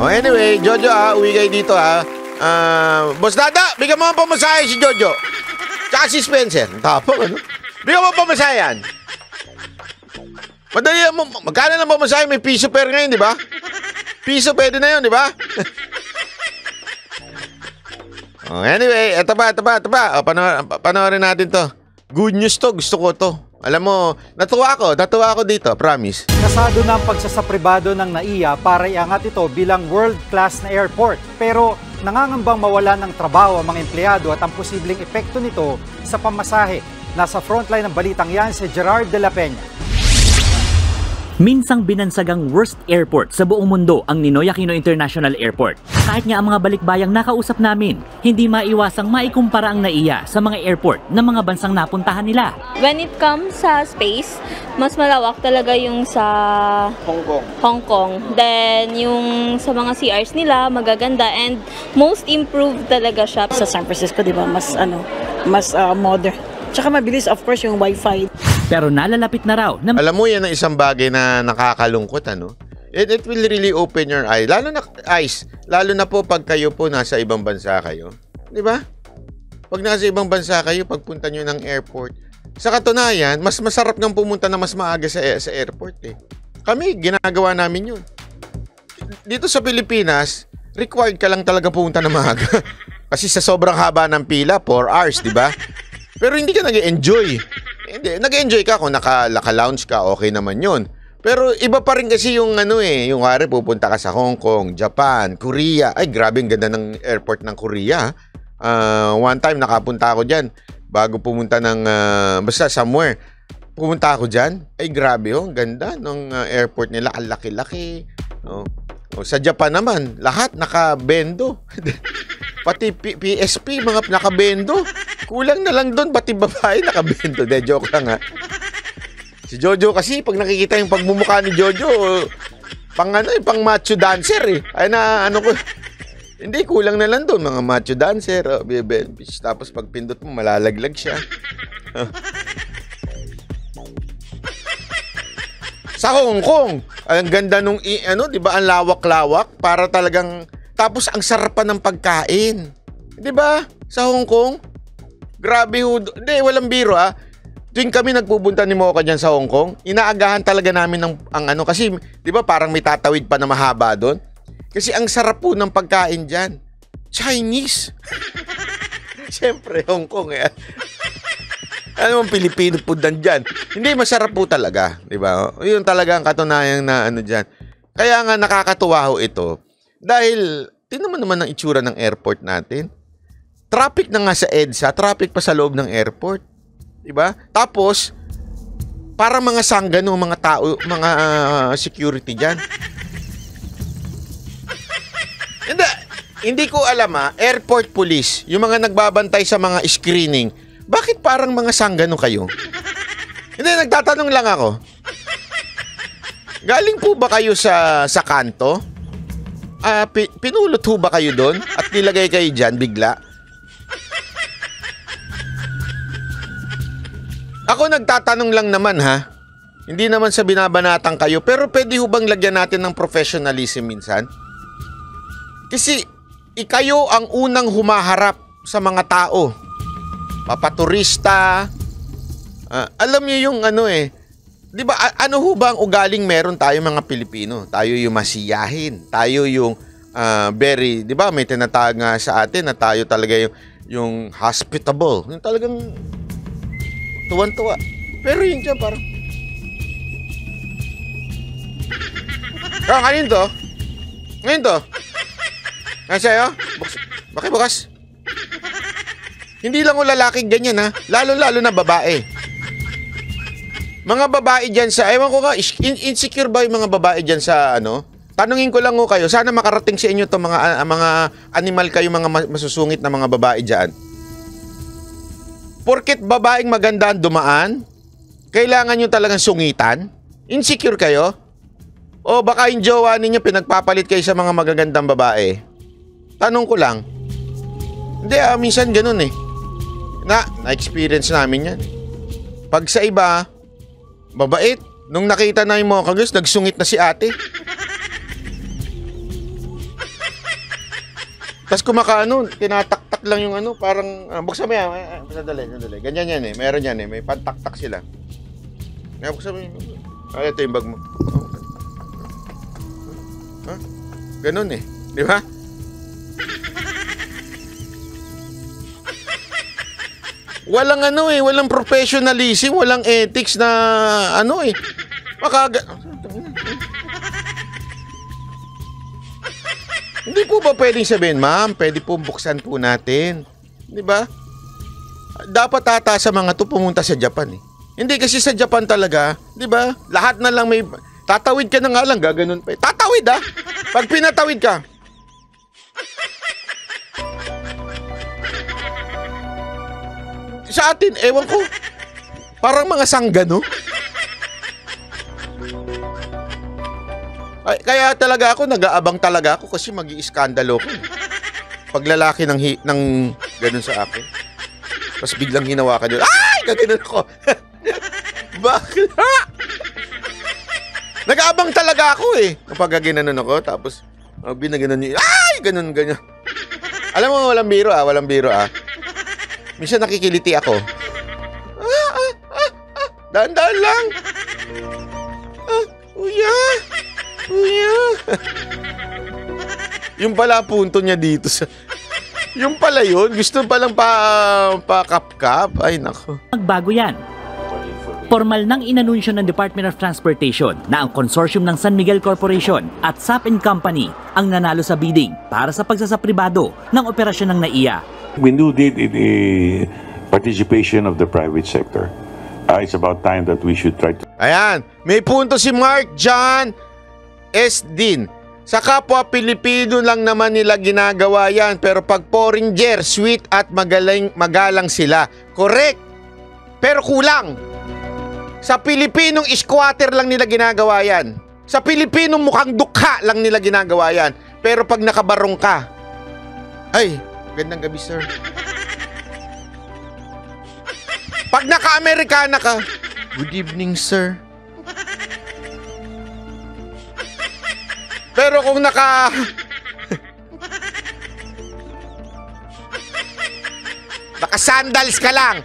Oh, anyway, Jojo uwi kayo dito Boss Dada, bigyan mo ang pamasahe si Jojo. Tsaka si Spencer. Tapos ano? Bigyan mo ang pamasahe yan. Madali mo, magkano lang pamasahe? May piso per ngayon, di ba? Piso pwede na yun, di ba? Oh, anyway, ito pa. Oh, panoorin natin to. Good news to, gusto ko to. Alam mo, natuwa ako dito, promise. Kasado na ang pagsasapribado ng NAIA para iangat ito bilang world-class na airport. Pero nangangambang mawala ng trabaho ang mga empleyado at ang posibleng epekto nito sa pamasahe. Nasa frontline ng balitang yan si Gerard de la Peña. Minsang binansagang worst airport sa buong mundo ang Ninoy Aquino International Airport. Kahit nga ang mga balikbayang nakausap namin, hindi maiwasang maikumpara ang NAIA sa mga airport ng mga bansang napuntahan nila. When it comes sa space, mas malawak talaga yung sa Hong Kong. Then yung sa mga CRs nila magaganda and most improved talaga siya. Sa San Francisco, di ba, mas modern. Tsaka mabilis, of course, yung wifi. Pero nalalapit na raw na... Alam mo, yan ang isang bagay na nakakalungkot, ano? It will really open your eyes. Lalo na po pag kayo po nasa ibang bansa kayo. Di ba? Pag nasa ibang bansa kayo, pagpunta nyo ng airport. Sa katunayan, mas masarap nang pumunta na mas maaga sa airport eh. Kami, ginagawa namin yun. Dito sa Pilipinas, required ka lang talaga pumunta na maaga. Kasi sa sobrang haba ng pila, 4 hours, di ba? Pero hindi ka nag-enjoy. Hindi, nag-enjoy ka kung naka-lounge ka, okay naman yun. Pero iba pa rin kasi yung yung kare pupunta ka sa Hong Kong, Japan, Korea. Ay, grabe ang ganda ng airport ng Korea. One time nakapunta ako dyan bago pumunta ng basta somewhere. Pumunta ako dyan. Ay, grabe ang ganda ng airport nila. Ang laki-laki. Sa Japan naman, lahat nakabendo. Pati PSP, mga nakabendo. Kulang na lang doon, pati babae nakabendo. De, joke lang Si Jojo kasi, pag nakikita yung pagmumukha ni Jojo, pang macho dancer eh. Ay na, ko. Hindi, kulang na lang doon, mga macho dancer. Tapos pag pindot mo, malalaglag siya. Sa Hong Kong, ang ganda nung, di ba, ang lawak-lawak, para talagang, tapos ang sarap pa ng pagkain. Di ba? Sa Hong Kong, grabe hindi, walang biro Tuwing kami nagpupunta ni Mocha dyan sa Hong Kong, inaagahan talaga namin kasi, di ba, parang may tatawid pa na mahaba doon. Kasi ang sarap po ng pagkain dyan. Chinese. Siyempre, Hong Kong Ano ang Pilipino po dyan? Hindi, masarap po talaga. Di ba? Yun talaga ang katunayan na dyan. Kaya nga nakakatuwa ito. Dahil, tingnan mo naman ang itsura ng airport natin. Traffic na nga sa EDSA, traffic pa sa loob ng airport. Di ba? Tapos, para mga sanggano, mga tao, mga security dyan. Hindi ko alam airport police, yung mga nagbabantay sa mga screening, bakit parang mga sanggano kayo? Hindi, nagtatanong lang ako. Galing po ba kayo sa kanto? Pinulot ho ba kayo doon? At nilagay kayo dyan bigla? Ako nagtatanong lang naman Hindi naman sa binabanatang kayo, pero pwede ho bang lagyan natin ng professionalism minsan? Kasi kayo ang unang humaharap sa mga tao. Papaturista. Alam niyo yung di ba, ano ho ba ang ugaling meron tayo mga Pilipino? Tayo yung masiyahin. Tayo yung very, di ba, may tinatawag nga sa atin na tayo talaga yung hospitable. Yung talagang tuwan-tuwa. Pero yun dyan parang... Ngayon to? Ngayon sa'yo? Bakit bukas? Hindi lang o lalaking ganyan Lalo-lalo na babae. Mga babae dyan sa... Ewan ko nga, insecure ba yung mga babae dyan sa Tanungin ko lang kayo, sana makarating sa inyo itong mga animal kayo, mga masusungit na mga babae dyan. Porket babaeng maganda dumaan, kailangan nyo talagang sungitan? Insecure kayo? O baka yung jowa ninyo pinagpapalit kayo sa mga magagandang babae? Tanong ko lang. Hindi, minsan ganun Na-experience namin yan. Pag sa iba, mabait. Nung nakita na yung mga kagos, nagsungit na si ate. Tapos kumakaano, tinataktak lang yung ano, parang, buksan mo yan, sandali. Ganyan yan eh, meron yan eh, may pantaktak sila. Buksan mo yun. Ito yung bag mo. Ganun eh, di ba? Walang ano eh, walang professionalism, walang ethics na ano eh. Hindi po ba pwedeng sabihin, ma'am, pwede po buksan po natin. Di ba? Dapat ata sa mga to pumunta sa Japan eh. Hindi kasi sa Japan talaga, di ba? Lahat na lang may... Tatawid ka na nga lang, gaganon pa. Tatawid ah! Pag pinatawid ka. Sa atin, ewan ko, parang mga sanggano. Ay, kaya talaga ako, nag-aabang talaga ako kasi mag-i-iskandalo ko. Pag lalaki ng ganun sa akin. Tapos biglang hinawakan yun. Ay! Gaganon ako. Bakit? Nag-aabang talaga ako eh. Kapag ginanon ako, tapos binaganon niya. Ay! Ganun. Alam mo, walang biro ah. Minsan nakikiliti ako. Daan-daan lang. Uya. Yung pala punto niya dito sa... Yung pala yun. Gusto palang pa-kap-kap. Ay, nako. Magbago yan. Formal nang inanunsyo ng Department of Transportation na ang konsorsyum ng San Miguel Corporation at SAP & Company ang nanalo sa bidding para sa pagsasapribado ng operasyon ng NAIA. We do need a participation of the private sector. It's about time that we should try to... Ayan. May punto si Mark John S. Din. Sa kapwa Pilipino lang naman nila ginagawa yan. Pero pag foreigner, sweet at magalang sila. Correct. Pero kulang. Sa Pilipinong squatter lang nila ginagawa yan. Sa Pilipinong mukhang dukha lang nila ginagawa yan. Pero pag nakabarong ka, ay, gandang gabi sir. Pag naka-Amerikana ka, good evening sir. Pero kung naka-sandals ka lang,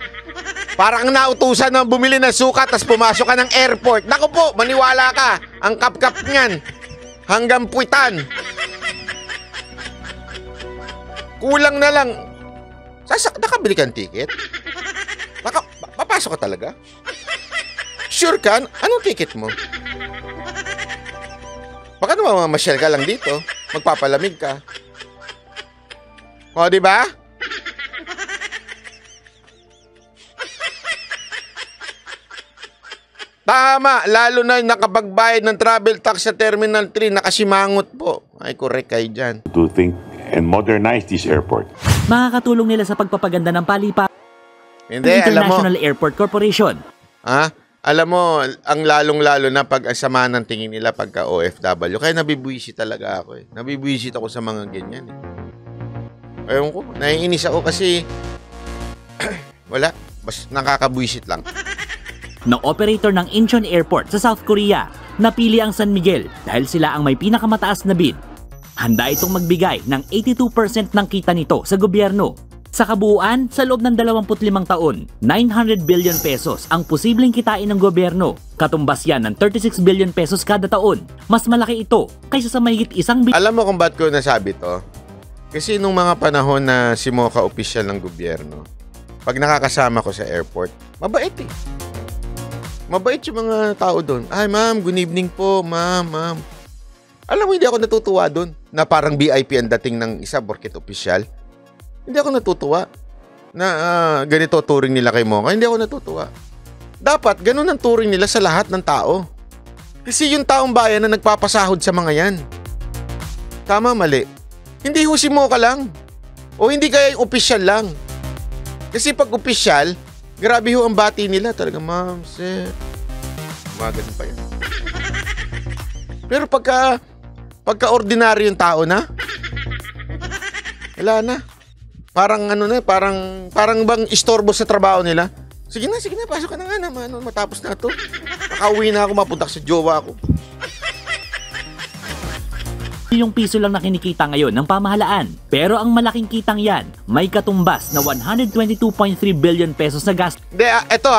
parang nautusan na bumili ng suka tapos pumasok ka ng airport. Naku po, maniwala ka. Ang kap-kap niyan. Hanggang puwitan. Kulang na lang. Nakabili kang ticket? Papasok ka talaga? Sure ka? Anong ticket mo? Baka naman mamasyal ka lang dito. Magpapalamig ka. O, di ba? Tama, lalo na nakapagbayad ng travel tax sa Terminal 3, nakasimangot po. Ay, correct kayo dyan. To think and modernize this airport. Makakatulong nila sa pagpapaganda ng paliparan ng Hindi, alam mo. International Airport Corporation. Alam mo, ang lalong-lalo na pag sama ng tingin nila pagka OFW. Kaya nabibwisit talaga ako eh. Nabibwisit ako sa mga ganyan eh. Ayun ko, naiinis ako kasi wala, bas nakakabwisit lang. Ng operator ng Incheon Airport sa South Korea, napili ang San Miguel dahil sila ang may pinakamataas na bid. Handa itong magbigay ng 82% ng kita nito sa gobyerno. Sa kabuuan, sa loob ng 25 taon, 900 billion pesos ang posibleng kitain ng gobyerno. Katumbas yan ng 36 billion pesos kada taon. Mas malaki ito kaysa sa mahigit 1 billion. Alam mo kung ba't ko nasabi to? Kasi nung mga panahon na si Mocha opisyal ng gobyerno, pag nakakasama ko sa airport, mabait eh. Mabait yung mga tao doon. Ay, ma'am, good evening po, ma'am. Alam mo, hindi ako natutuwa doon na parang VIP ang dating ng isa, porket opisyal. Hindi ako natutuwa na ganito turing nila kay Mocha. Hindi ako natutuwa. Dapat, ganun ang turing nila sa lahat ng tao. Kasi yung taong bayan na nagpapasahod sa mga yan. Tama, mali. Hindi ho si Mocha lang. O hindi kaya yung opisyal lang. Kasi pag opisyal, grabe ho ang bati nila. Talaga, ma'am, sir. Magaling pa yan. Pero pagka ordinaryo yung tao na, wala na. Parang ano na, parang bang istorbo sa trabaho nila. Sige na, pasok ka na nga naman. Matapos na ito. Nakauwi na ako, mapunta sa jowa ko. Yung piso lang na kinikita ngayon ng pamahalaan. Pero ang malaking kitang yan, may katumbas na 122.3 billion pesos na gasto. Hindi, ito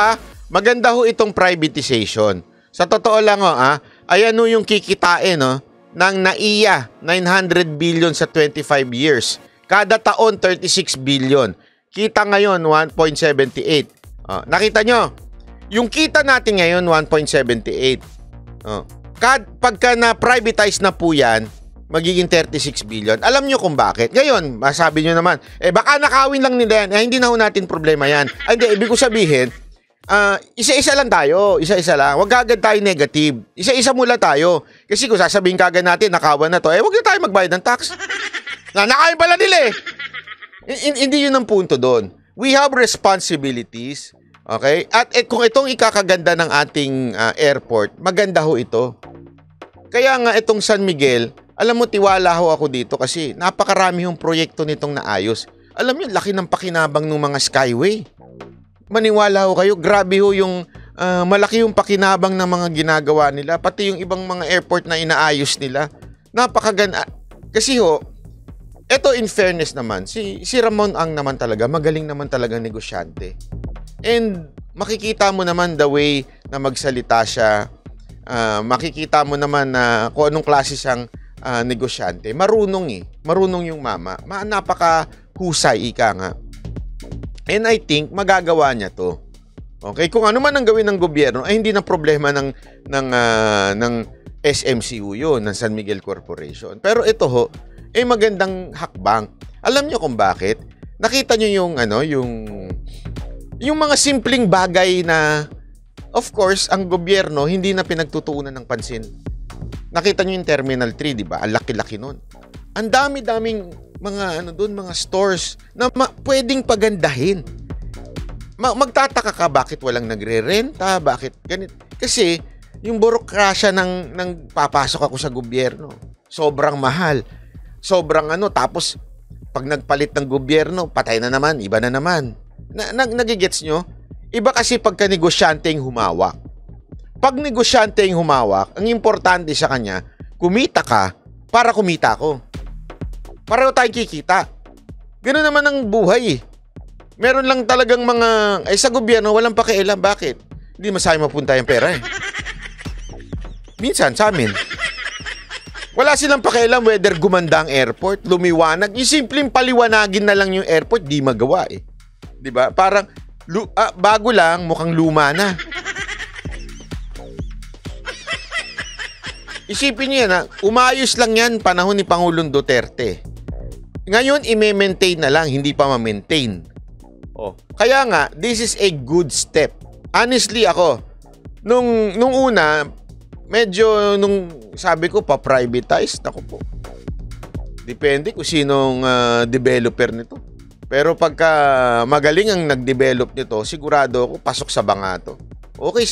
maganda ho itong privatization. Sa totoo lang ayan ho yung kikitain ng NAIA, 900 billion sa 25 years. Kada taon, 36 billion. Kita ngayon, 1.78. Nakita nyo? Yung kita natin ngayon, 1.78. Pagka na-privatize na po yan, magiging 36 billion. Alam nyo kung bakit? Ngayon, masabi nyo naman, baka nakawin lang nila yan. Hindi na ho natin problema yan. Hindi, ibig ko sabihin, isa-isa lang tayo. Isa-isa lang. Huwag agad tayo negative. Isa-isa mula tayo. Kasi kung sasabihin kagad natin, nakawan na to, huwag na tayo magbayad ng tax. Nakawin pala nila Hindi yun ang punto doon. We have responsibilities. Okay? At kung itong ikakaganda ng ating airport, maganda ho ito. Kaya nga itong San Miguel, alam mo, tiwala ho ako dito kasi napakarami yung proyekto nitong naayos. Alam niyo, laki ng pakinabang ng mga Skyway. Maniwala ho kayo, grabe ho yung malaki yung pakinabang ng mga ginagawa nila, pati yung ibang mga airport na inaayos nila. Napakaganda. Kasi ho, eto in fairness naman, si Ramon Ang naman talaga, magaling naman talaga negosyante. And makikita mo naman the way na magsalita siya, makikita mo naman na kung anong klase siyang negosyante. Marunong yung mama. Napakahusay, ika nga. And I think magagawa niya to. Okay, kung ano man ang gawin ng gobyerno, ay hindi na problema ng SMCU yun, ng San Miguel Corporation. Pero ito ho, magandang hakbang. Alam niyo kung bakit? Nakita niyo yung mga simpleng bagay na, of course, ang gobyerno hindi na pinagtutuunan ng pansin. Nakita niyo yung Terminal 3, di ba? Ang laki-laki nun. Ang dami-daming mga stores na pwedeng pagandahin. Magtataka ka bakit walang nagre-renta, bakit ganit. Kasi yung burokrasya ng papasok ako sa gobyerno, sobrang mahal. Sobrang tapos pag nagpalit ng gobyerno, patay na naman, iba na naman. Nagigets nyo? Iba kasi pagka negosyante yung humawak. Pag negosyante yung humawak, ang importante sa kanya, kumita ka para kumita ako. Pareho tayong kikita. Ganoon naman ang buhay. Meron lang talagang sa gobyerno, walang pakialam. Bakit? Hindi masaya mapunta yung pera Minsan, sa amin, wala silang pakialam whether gumanda ang airport, lumiwanag. Yung simpleng paliwanagin na lang yung airport, di magawa Di ba? Parang, bago lang, mukhang luma na. Isipin niyo yan, umayos lang yan panahon ni Pangulong Duterte. Ngayon, i-maintain na lang, hindi pa ma-maintain. Kaya nga, this is a good step. Honestly, ako, nung una, medyo, sabi ko, pa-privatize, ako po. Depende kung sinong developer nito. Pero pagka magaling ang nag-develop nito, sigurado ako, pasok sa banga to. Okay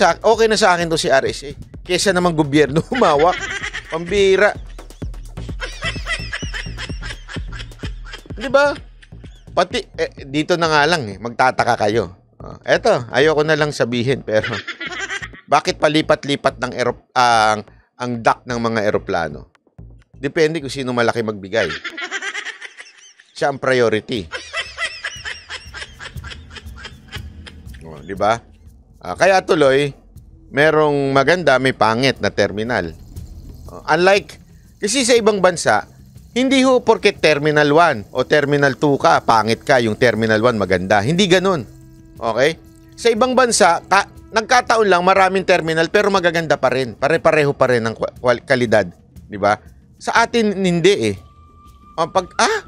na sa akin to si RSA. Kesa naman gobyerno humawak. Pambira. Di ba? Pati, dito na nga lang magtataka kayo. Eto, ayoko na lang sabihin, pero bakit palipat-lipat ng ang dock ng mga eroplano? Depende kung sino malaki magbigay. Siya ang priority. Di ba? Kaya tuloy, merong maganda, may pangit na terminal. Unlike, kasi sa ibang bansa, hindi ho porket Terminal 1 o Terminal 2 ka, pangit ka, yung Terminal 1 maganda. Hindi ganun. Okay? Sa ibang bansa, nagkataon lang maraming terminal pero magaganda pa rin. Pare-pareho pa rin ng kalidad. Di ba? Sa atin, hindi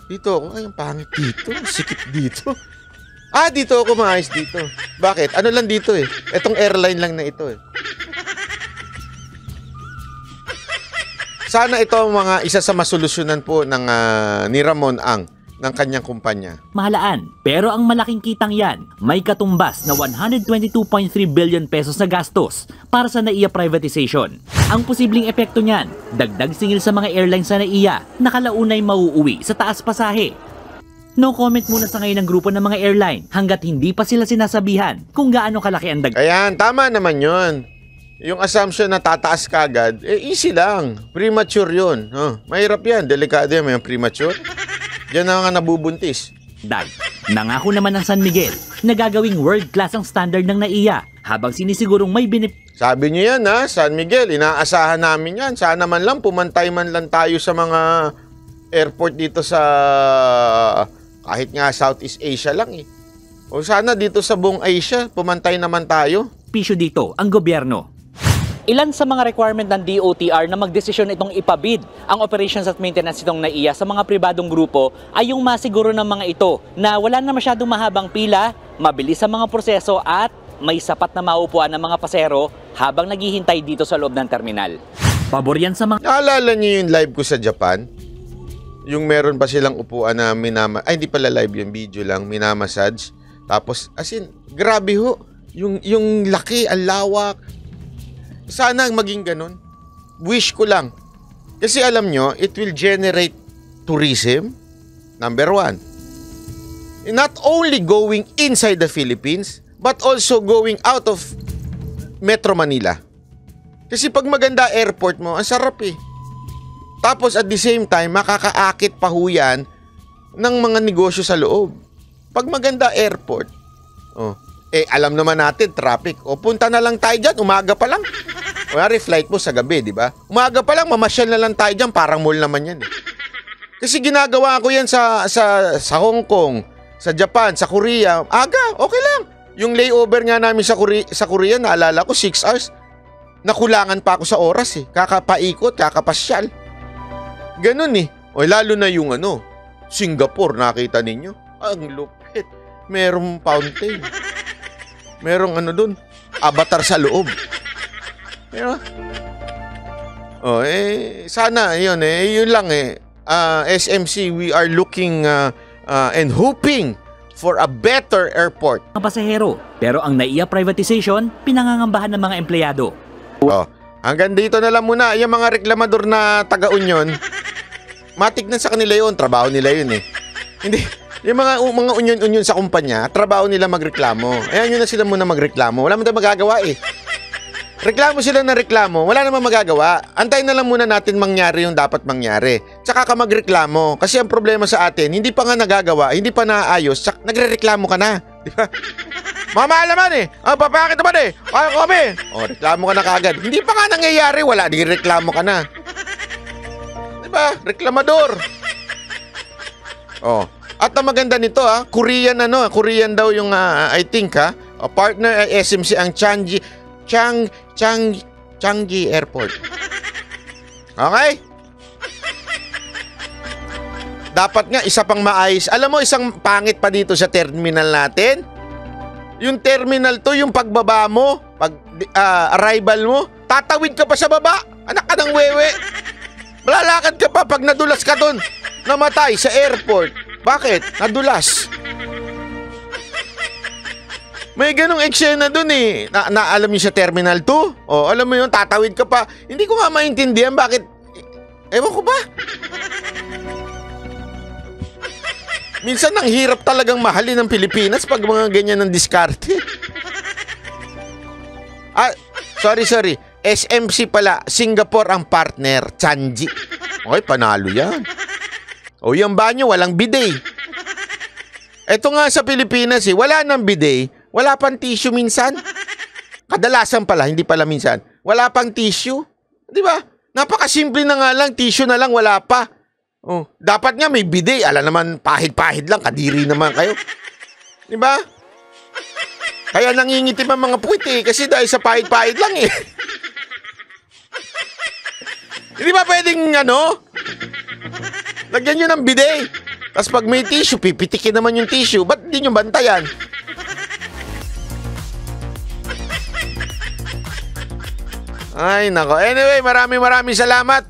dito ako, ay, ang pangit dito, sikip dito. Dito ako maayos dito. Bakit? Ano lang dito Etong airline lang na ito Sana ito ang isa sa masolusyonan po ng ni Ramon Ang ng kanyang kumpanya. Mahalaan, pero ang malaking kitang yan, may katumbas na 122.3 billion pesos na gastos para sa NAIA privatization. Ang posibleng epekto niyan, dagdag singil sa mga airlines sa NAIA na kalaunay mauuwi sa taas pasahe. No comment muna sa ngayon ng grupo ng mga airline hanggat hindi pa sila sinasabihan kung gaano kalaki ang dagdag. Ayan, tama naman yun. yung assumption na tataas kagad, easy lang. Premature yun. Mahirap yan. Delikado yan. May premature. Diyan na nga nabubuntis. Nangako naman ng San Miguel na gagawing world-class ang standard ng NAIA habang sinisigurong may Sabi niyo yan San Miguel, inaasahan namin yan. Sana man lang, pumantay man lang tayo sa mga airport dito sa kahit nga Southeast Asia lang O sana dito sa buong Asia, pumantay naman tayo. Pisyo dito ang gobyerno. Ilan sa mga requirement ng DOTR na magdesisyon itong ipabid ang operations at maintenance itong NAIA sa mga pribadong grupo ay yung masiguro ng mga ito na wala na masyadong mahabang pila, mabilis ang mga proseso at may sapat na maupuan ng mga pasero habang naghihintay dito sa loob ng terminal. Pabor yan sa mga... Naalala niyo yung live ko sa Japan? Yung meron pa silang upuan na hindi pala live yung video lang, minamassage. Tapos, as in, grabe ho. Yung laki, ang lawak. Sana maging ganun. Wish ko lang. Kasi alam nyo, it will generate tourism, number 1. Not only going inside the Philippines, but also going out of Metro Manila. Kasi pag maganda airport mo, ang sarap Tapos at the same time, makakaakit pa ho yan ng mga negosyo sa loob. Pag maganda airport, alam naman natin, traffic. Punta na lang tayo dyan, umaga pa lang. Kunwari, flight mo sa gabi, di ba? Umaga pa lang, mamasyal na lang tayo dyan, parang mall naman yan Kasi ginagawa ko yan sa Hong Kong, sa Japan, sa Korea. Aga, okay lang. Yung layover nga namin sa Korea, naalala ko, 6 hours. Nakulangan pa ako sa oras Kakapaikot, kakapasyal. Ganun lalo na yung Singapore, nakita ninyo. Ang lupit. Merong fountain. Merong dun, avatar sa loob. Diba? Sana yun yun lang SMC, we are looking and hoping for a better airport. Mga pasahero, pero ang NAIA privatization, pinangangambahan ng mga empleyado. Hanggang dito na lang muna. Yung mga reklamador na taga-Union, matignan sa kanila yun, trabaho nila yun Hindi, yung mga union sa kumpanya, trabaho nila magreklamo. Ayan yun na sila muna magreklamo. Wala mo tayong magagawa Reklamo sila ng reklamo, wala namang magagawa. Antayin na lang muna natin mangyari yung dapat mangyari. Tsaka ka magreklamo. Kasi ang problema sa atin, hindi pa nga nagagawa, hindi pa naayos, nagre-reklamo ka na. Di ba? Mamahal naman papakit naman Kaya kami. Reklamo ka na kagad. Hindi pa nga nangyayari, wala, di reklamo ka na. Di ba? Reklamador. At ang maganda nito Korean Korean daw yung I think partner SMC ang Changi Airport. Okay? Dapat nga isa pang maayos. Alam mo, isang pangit pa dito sa terminal natin. Yung terminal to, yung pagbaba mo, arrival mo, tatawid ka pa sa baba. Anak ka ng wewe. Malalakad ka pa pag nadulas ka dun. Namatay sa airport. Bakit? Nadulas. May ganong eksena dun na alam niyo sa Terminal 2? Alam mo yun, tatawid ka pa. Hindi ko nga maintindihan bakit. Ewan ko ba? Minsan ang hirap talagang mahalin ng Pilipinas pag mga ganyan ng diskarte. Sorry. SMC pala. Singapore ang partner. Changi. Okay, panalo yan. Yung banyo, walang bidet. Ito nga sa Pilipinas wala nang bidet. Wala pang tissue minsan. Kadalasan pala, hindi pala minsan. Wala pang tissue. Di ba? Napakasimple na nga lang, tissue na lang, wala pa. Dapat nga may bidet. Alam naman, pahid-pahid lang, kadiri naman kayo. Di ba? Kaya nangingitim ang mga puwit kasi dahil sa pahid-pahid lang Hindi ba pwedeng lagyan nyo ng bidet. Tapos pag may tissue, pipitikin naman yung tissue. Ba't di nyo bantayan? Ay, nako. Anyway, maraming salamat.